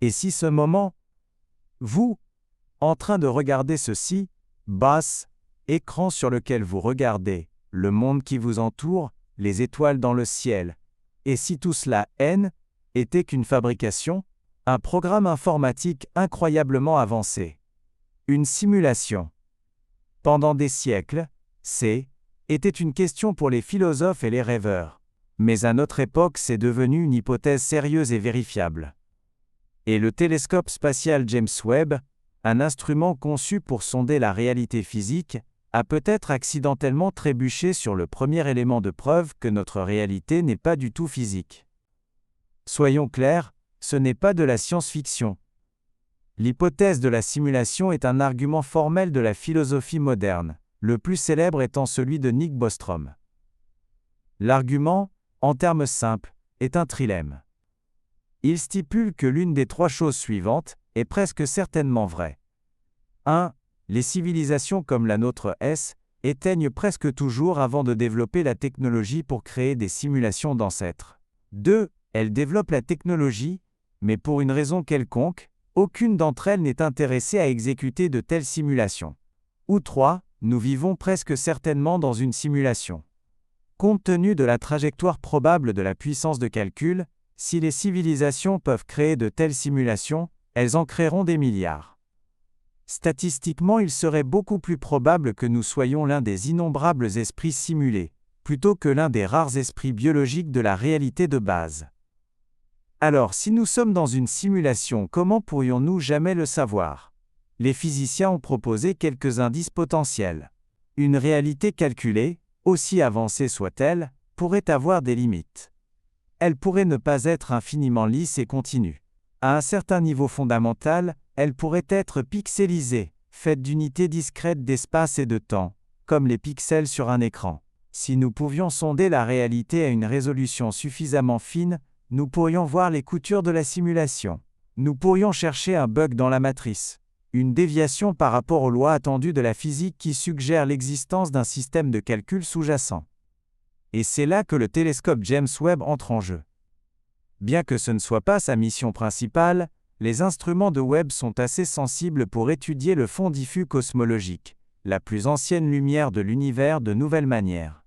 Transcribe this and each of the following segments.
Et si ce moment, vous, en train de regarder ceci, basse, écran sur lequel vous regardez, le monde qui vous entoure, les étoiles dans le ciel, et si tout cela, était qu'une fabrication, un programme informatique incroyablement avancé, une simulation. Pendant des siècles, était une question pour les philosophes et les rêveurs. Mais à notre époque, c'est devenu une hypothèse sérieuse et vérifiable. Et le télescope spatial James Webb, un instrument conçu pour sonder la réalité physique, a peut-être accidentellement trébuché sur le premier élément de preuve que notre réalité n'est pas du tout physique. Soyons clairs, ce n'est pas de la science-fiction. L'hypothèse de la simulation est un argument formel de la philosophie moderne, le plus célèbre étant celui de Nick Bostrom. L'argument, en termes simples, est un trilemme. Il stipule que l'une des trois choses suivantes est presque certainement vraie. 1. Les civilisations comme la nôtre éteignent presque toujours avant de développer la technologie pour créer des simulations d'ancêtres. 2. Elles développent la technologie, mais pour une raison quelconque, aucune d'entre elles n'est intéressée à exécuter de telles simulations. Ou 3. Nous vivons presque certainement dans une simulation. Compte tenu de la trajectoire probable de la puissance de calcul, si les civilisations peuvent créer de telles simulations, elles en créeront des milliards. Statistiquement, il serait beaucoup plus probable que nous soyons l'un des innombrables esprits simulés, plutôt que l'un des rares esprits biologiques de la réalité de base. Alors, si nous sommes dans une simulation, comment pourrions-nous jamais le savoir ? Les physiciens ont proposé quelques indices potentiels. Une réalité calculée, aussi avancée soit-elle, pourrait avoir des limites. Elle pourrait ne pas être infiniment lisse et continue. À un certain niveau fondamental, elle pourrait être pixelisée, faite d'unités discrètes d'espace et de temps, comme les pixels sur un écran. Si nous pouvions sonder la réalité à une résolution suffisamment fine, nous pourrions voir les coutures de la simulation. Nous pourrions chercher un bug dans la matrice, une déviation par rapport aux lois attendues de la physique qui suggèrent l'existence d'un système de calcul sous-jacent. Et c'est là que le télescope James Webb entre en jeu. Bien que ce ne soit pas sa mission principale, les instruments de Webb sont assez sensibles pour étudier le fond diffus cosmologique, la plus ancienne lumière de l'univers de nouvelle manière.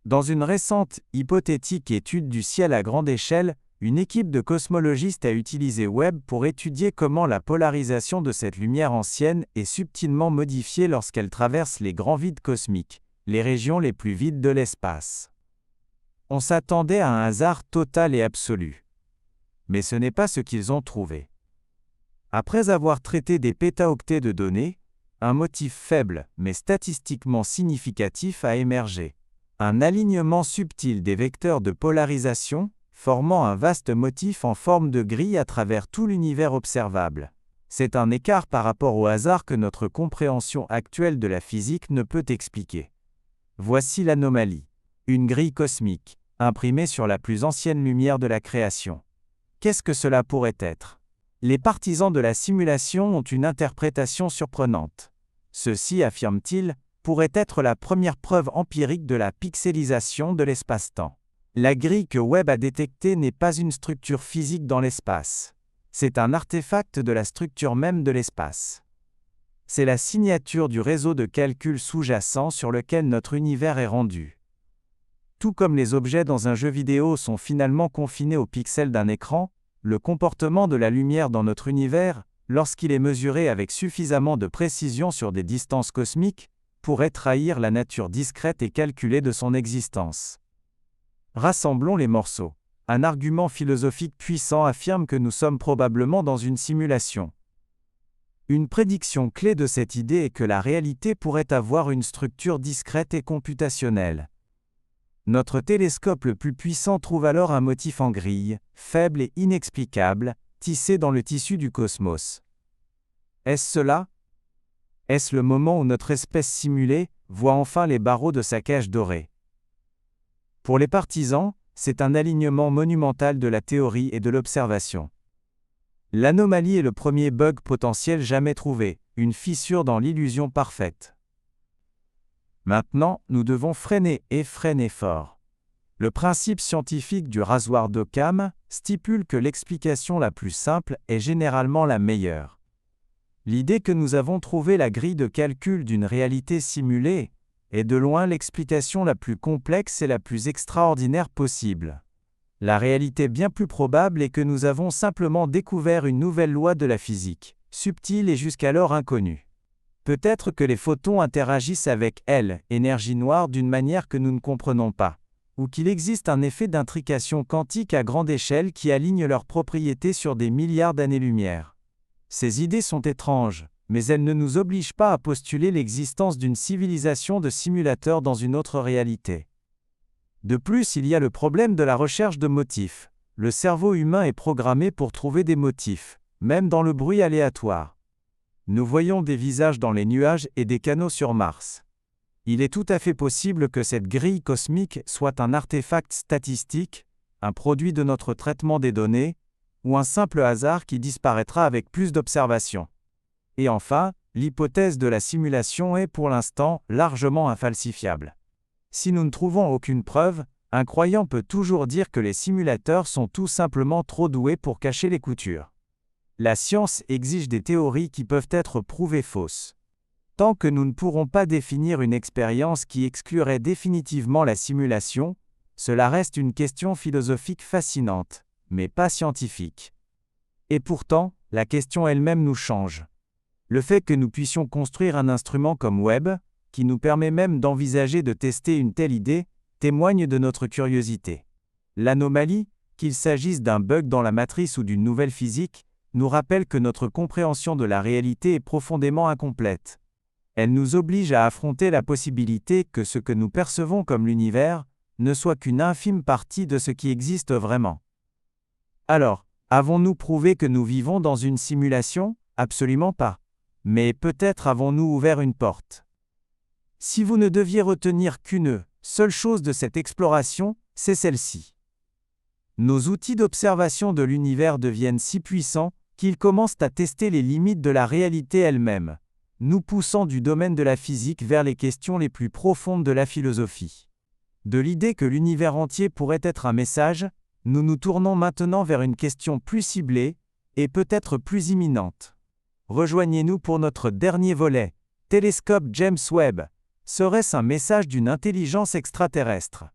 Dans une récente, hypothétique étude du ciel à grande échelle, une équipe de cosmologistes a utilisé Webb pour étudier comment la polarisation de cette lumière ancienne est subtilement modifiée lorsqu'elle traverse les grands vides cosmiques, les régions les plus vides de l'espace. On s'attendait à un hasard total et absolu. Mais ce n'est pas ce qu'ils ont trouvé. Après avoir traité des pétaoctets de données, un motif faible mais statistiquement significatif a émergé. Un alignement subtil des vecteurs de polarisation, formant un vaste motif en forme de grille à travers tout l'univers observable. C'est un écart par rapport au hasard que notre compréhension actuelle de la physique ne peut expliquer. Voici l'anomalie. Une grille cosmique, imprimée sur la plus ancienne lumière de la création. Qu'est-ce que cela pourrait être ? Les partisans de la simulation ont une interprétation surprenante. Ceci, affirment-ils, pourrait être la première preuve empirique de la pixelisation de l'espace-temps. La grille que Webb a détectée n'est pas une structure physique dans l'espace. C'est un artefact de la structure même de l'espace. C'est la signature du réseau de calcul sous-jacent sur lequel notre univers est rendu. Tout comme les objets dans un jeu vidéo sont finalement confinés aux pixels d'un écran, le comportement de la lumière dans notre univers, lorsqu'il est mesuré avec suffisamment de précision sur des distances cosmiques, pourrait trahir la nature discrète et calculée de son existence. Rassemblons les morceaux. Un argument philosophique puissant affirme que nous sommes probablement dans une simulation. Une prédiction clé de cette idée est que la réalité pourrait avoir une structure discrète et computationnelle. Notre télescope le plus puissant trouve alors un motif en grille, faible et inexplicable, tissé dans le tissu du cosmos. Est-ce cela ? Est-ce le moment où notre espèce simulée voit enfin les barreaux de sa cage dorée ? Pour les partisans, c'est un alignement monumental de la théorie et de l'observation. L'anomalie est le premier bug potentiel jamais trouvé, une fissure dans l'illusion parfaite. Maintenant, nous devons freiner et freiner fort. Le principe scientifique du rasoir d'Occam stipule que l'explication la plus simple est généralement la meilleure. L'idée que nous avons trouvé la grille de calcul d'une réalité simulée est de loin l'explication la plus complexe et la plus extraordinaire possible. La réalité bien plus probable est que nous avons simplement découvert une nouvelle loi de la physique, subtile et jusqu'alors inconnue. Peut-être que les photons interagissent avec elle, énergie noire, d'une manière que nous ne comprenons pas, ou qu'il existe un effet d'intrication quantique à grande échelle qui aligne leurs propriétés sur des milliards d'années-lumière. Ces idées sont étranges, mais elles ne nous obligent pas à postuler l'existence d'une civilisation de simulateurs dans une autre réalité. De plus, il y a le problème de la recherche de motifs. Le cerveau humain est programmé pour trouver des motifs, même dans le bruit aléatoire. Nous voyons des visages dans les nuages et des canaux sur Mars. Il est tout à fait possible que cette grille cosmique soit un artefact statistique, un produit de notre traitement des données, ou un simple hasard qui disparaîtra avec plus d'observations. Et enfin, l'hypothèse de la simulation est pour l'instant largement infalsifiable. Si nous ne trouvons aucune preuve, un croyant peut toujours dire que les simulateurs sont tout simplement trop doués pour cacher les coutures. La science exige des théories qui peuvent être prouvées fausses. Tant que nous ne pourrons pas définir une expérience qui exclurait définitivement la simulation, cela reste une question philosophique fascinante, mais pas scientifique. Et pourtant, la question elle-même nous change. Le fait que nous puissions construire un instrument comme Webb, qui nous permet même d'envisager de tester une telle idée, témoigne de notre curiosité. L'anomalie, qu'il s'agisse d'un bug dans la matrice ou d'une nouvelle physique, nous rappelle que notre compréhension de la réalité est profondément incomplète. Elle nous oblige à affronter la possibilité que ce que nous percevons comme l'univers ne soit qu'une infime partie de ce qui existe vraiment. Alors, avons-nous prouvé que nous vivons dans une simulation? Absolument pas. Mais peut-être avons-nous ouvert une porte. Si vous ne deviez retenir qu'une seule chose de cette exploration, c'est celle-ci. Nos outils d'observation de l'univers deviennent si puissants qu'ils commencent à tester les limites de la réalité elle-même, nous poussant du domaine de la physique vers les questions les plus profondes de la philosophie. De l'idée que l'univers entier pourrait être un message, nous nous tournons maintenant vers une question plus ciblée, et peut-être plus imminente. Rejoignez-nous pour notre dernier volet, Télescope James Webb. Serait-ce un message d'une intelligence extraterrestre?